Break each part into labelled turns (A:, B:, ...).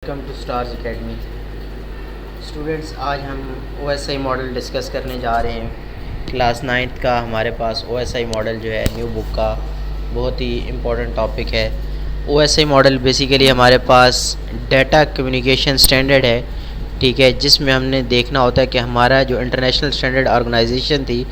A: Welcome to stars academy. Students, आज हम OSI model discuss करने जा रहे हैं। क्लास 9th का हमारे पास OSI मॉडल जो है न्यू बुक का बहुत ही इम्पोर्टेंट टॉपिक है। OSI मॉडल बेसिकली हमारे पास डाटा कम्युनिकेशन स्टैंडर्ड है, ठीक है, जिसमें हमने देखना होता है कि हमारा जो इंटरनेशनल स्टैंडर्ड ऑर्गेनाइजेशन थी,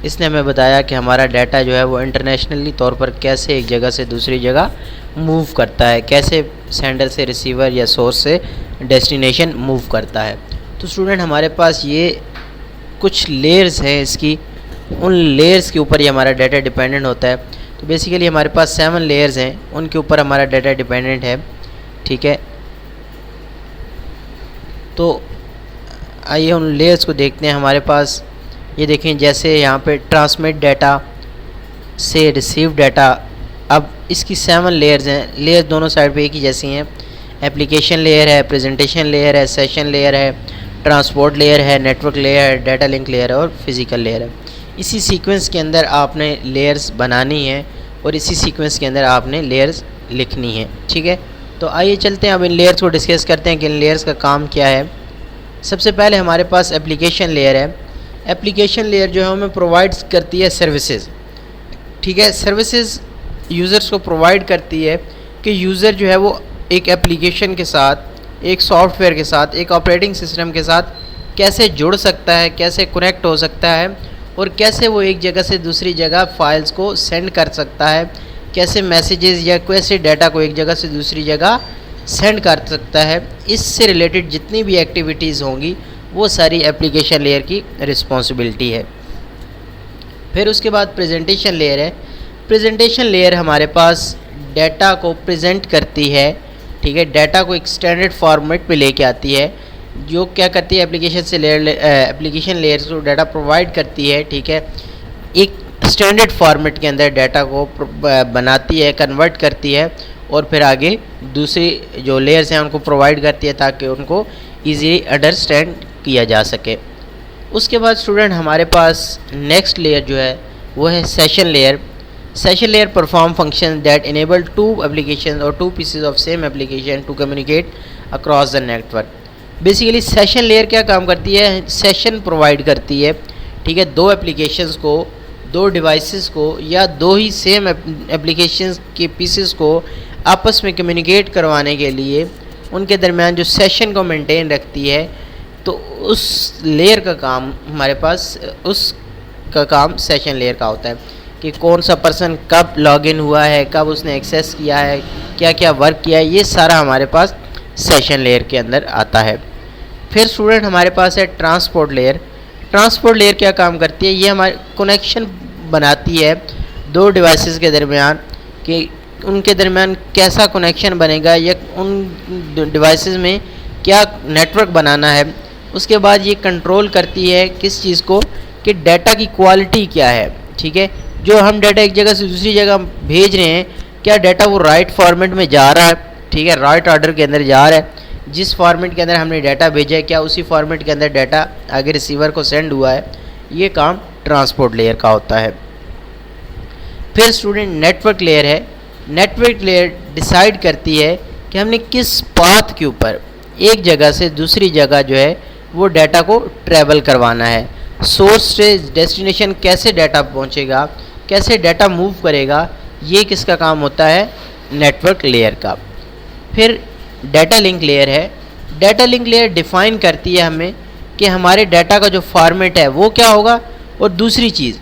A: इसने हमें बताया कि हमारा डाटा जो है वो इंटरनेशनली तौर पर कैसे एक जगह से दूसरी जगह मूव करता है, कैसे सेंडर से रिसीवर या सोर्स से डेस्टिनेशन मूव करता है। तो स्टूडेंट, हमारे पास ये कुछ लेयर्स हैं, इसकी उन लेयर्स के ऊपर ही हमारा डाटा डिपेंडेंट होता है। तो बेसिकली हमारे पास 7 लेयर्स हैं, उनके ऊपर हमारा डाटा डिपेंडेंट है, ठीक है। तो आइए उन लेयर्स को देखते हैं। हमारे पास ये देखें, जैसे यहाँ पे ट्रांसमिट डाटा से रिसीव डाटा। अब इसकी 7 लेयर्स हैं। लेयर दोनों साइड पे एक ही जैसी हैं। एप्लीकेशन लेयर है, प्रेजेंटेशन लेयर है, सेशन लेयर है, ट्रांसपोर्ट लेयर है, नेटवर्क लेयर है, डाटा लिंक लेयर है और फिज़िकल लेयर है। इसी सीक्वेंस के अंदर आपने लेयर्स बनानी है और इसी सीक्वेंस के अंदर आपने लेयर्स लिखनी है, ठीक है। तो आइए चलते हैं, अब इन लेयर्स को डिस्कस करते हैं कि इन लेयर्स का काम क्या है। सबसे पहले हमारे पास एप्लीकेशन लेयर है। एप्लीकेशन लेयर जो है हमें प्रोवाइड करती है सर्विसेज, ठीक है। सर्विसेज यूज़र्स को प्रोवाइड करती है कि यूज़र जो है वो एक एप्लीकेशन के साथ, एक सॉफ्टवेयर के साथ, एक ऑपरेटिंग सिस्टम के साथ कैसे जुड़ सकता है, कैसे कनेक्ट हो सकता है और कैसे वो एक जगह से दूसरी जगह फाइल्स को सेंड कर सकता है, कैसे मैसेजेस या कैसे डाटा को एक जगह से दूसरी जगह सेंड कर सकता है। इससे रिलेटेड जितनी भी एक्टिविटीज़ होंगी वो सारी एप्लीकेशन लेयर की रिस्पॉन्सिबिलिटी है। फिर उसके बाद प्रेजेंटेशन लेयर है। प्रेजेंटेशन लेयर हमारे पास डाटा को प्रेजेंट करती है, ठीक है। डाटा को एक स्टैंडर्ड फॉर्मेट पे लेके आती है। जो क्या करती है, एप्लीकेशन लेयर को डाटा प्रोवाइड करती है, ठीक है। एक स्टैंडर्ड फॉर्मेट के अंदर डाटा को बनाती है, कन्वर्ट करती है और फिर आगे दूसरी जो लेयर्स हैं उनको प्रोवाइड करती है ताकि उनको ईजीली अंडरस्टैंड किया जा सके। उसके बाद स्टूडेंट, हमारे पास नेक्स्ट लेयर जो है वो है session layer. Session layer perform function that enable 2 application और 2 pieces of same application to communicate across the network. Basically session layer क्या काम करती है, सेशन प्रोवाइड करती है, ठीक है। 2 एप्लीकेशंस को, 2 डिवाइसेस को या 2 ही सेम एप्लीकेशंस के पीसेस को आपस में कम्युनिकेट करवाने के लिए उनके दरमियान जो सेशन को मेंटेन रखती है। तो उस लेयर का काम हमारे पास, उसका काम सेशन लेयर का होता है कि कौन सा पर्सन कब लॉगिन हुआ है, कब उसने एक्सेस किया है, क्या क्या वर्क किया है, ये सारा हमारे पास सेशन लेयर के अंदर आता है। फिर स्टूडेंट, हमारे पास है ट्रांसपोर्ट लेयर। ट्रांसपोर्ट लेयर क्या काम करती है, ये हमारे कनेक्शन बनाती है 2 डिवाइसेस के दरमियान कि उनके दरमियान कैसा कनेक्शन बनेगा या उन डिवाइसेस में क्या नेटवर्क बनाना है। उसके बाद ये कंट्रोल करती है किस चीज़ को, कि डाटा की क्वालिटी क्या है, ठीक है। जो हम डाटा एक जगह से दूसरी जगह भेज रहे हैं, क्या डाटा वो राइट फॉर्मेट में जा रहा है, ठीक है, राइट ऑर्डर के अंदर जा रहा है। जिस फॉर्मेट के अंदर हमने डाटा भेजा है, क्या उसी फॉर्मेट के अंदर डाटा आगे रिसीवर को सेंड हुआ है। ये काम ट्रांसपोर्ट लेयर का होता है। फिर स्टूडेंट, नेटवर्क लेयर है। नेटवर्क लेयर डिसाइड करती है कि हमने किस पाथ के ऊपर एक जगह से दूसरी जगह जो है वो डाटा को ट्रैवल करवाना है। सोर्स से डेस्टिनेशन कैसे डाटा पहुंचेगा, कैसे डाटा मूव करेगा, ये किसका काम होता है, नेटवर्क लेयर का। फिर डाटा लिंक लेयर है। डाटा लिंक लेयर डिफ़ाइन करती है हमें कि हमारे डाटा का जो फॉर्मेट है वो क्या होगा। और दूसरी चीज़,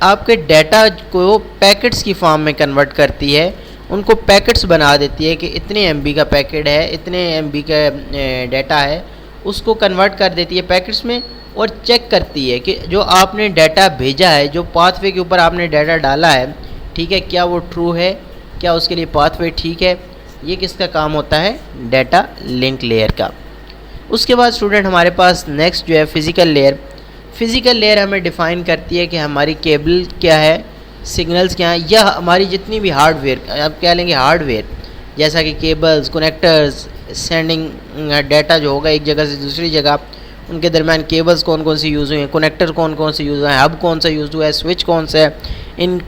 A: आपके डाटा को पैकेट्स की फॉर्म में कन्वर्ट करती है, उनको पैकेट्स बना देती है कि इतने MB का पैकेट है, इतने MB का डाटा है, उसको कन्वर्ट कर देती है पैकेट्स में और चेक करती है कि जो आपने डाटा भेजा है, जो पाथवे के ऊपर आपने डाटा डाला है, ठीक है, क्या वो ट्रू है, क्या उसके लिए पाथवे ठीक है। ये किसका काम होता है, डाटा लिंक लेयर का। उसके बाद स्टूडेंट, हमारे पास नेक्स्ट जो है फिज़िकल लेयर। फिज़िकल लेयर हमें डिफ़ाइन करती है कि हमारी केबल क्या है, सिग्नल्स क्या हैं, या हमारी जितनी भी हार्डवेयर, आप क्या लेंगे हार्डवेयर, जैसा कि केबल्स, कनेक्टर्स, सेंडिंग डाटा जो होगा एक जगह से दूसरी जगह, उनके दरमियान केबल्स कौन कौन सी यूज़ हुए हैं, कनेक्टर कौन कौन से यूज़ हुए हैं, हब कौन सा यूज़ हुआ है, स्विच कौन सा है,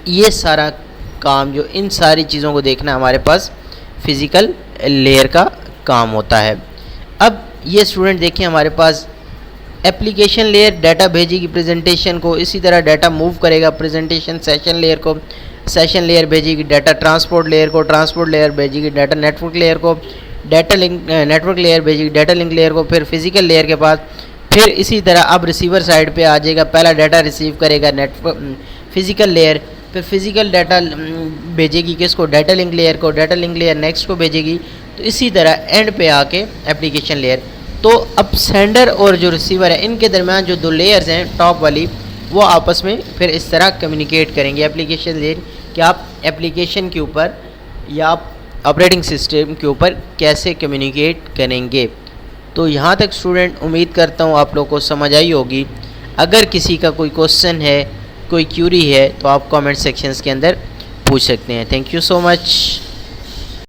A: ये सारा काम, जो इन सारी चीज़ों को देखना हमारे पास फिज़िकल लेयर का काम होता है। अब ये स्टूडेंट देखिए हमारे पास एप्लीकेशन लेयर डाटा भेजेगी प्रेजेंटेशन को, इसी तरह डाटा मूव करेगा प्रेजेंटेशन सेशन लेयर को, सेशन लेयर भेजेगी डाटा ट्रांसपोर्ट लेयर को, ट्रांसपोर्ट लेयर भेजेगी डाटा नेटवर्क लेयर को, डाटा लिंक नेटवर्क लेयर भेजेगी डाटा लिंक लेयर को, फिर फिजिकल लेयर के पास, फिर इसी तरह अब रिसीवर साइड पे आ जाएगा, पहला डाटा रिसीव करेगा नेटवर्क फिजिकल लेयर, फिर फिजिकल डाटा भेजेगी किसको, डाटा लिंक लेयर को, डाटा लिंक लेयर नेक्स्ट को भेजेगी, तो इसी तरह एंड पे आके एप्लीकेशन लेयर। तो अब सेंडर और जो रिसीवर है इनके दरमियान जो दो लेयर्स हैं टॉप वाली, वो आपस में फिर इस तरह कम्युनिकेट करेंगे एप्लीकेशन लेयर कि आप एप्लीकेशन के ऊपर या आप ऑपरेटिंग सिस्टम के ऊपर कैसे कम्युनिकेट करेंगे। तो यहाँ तक स्टूडेंट उम्मीद करता हूँ आप लोग को समझ आई होगी। अगर किसी का कोई क्वेश्चन है, कोई क्यूरी है, तो आप कमेंट सेक्शंस के अंदर पूछ सकते हैं। Thank you so much.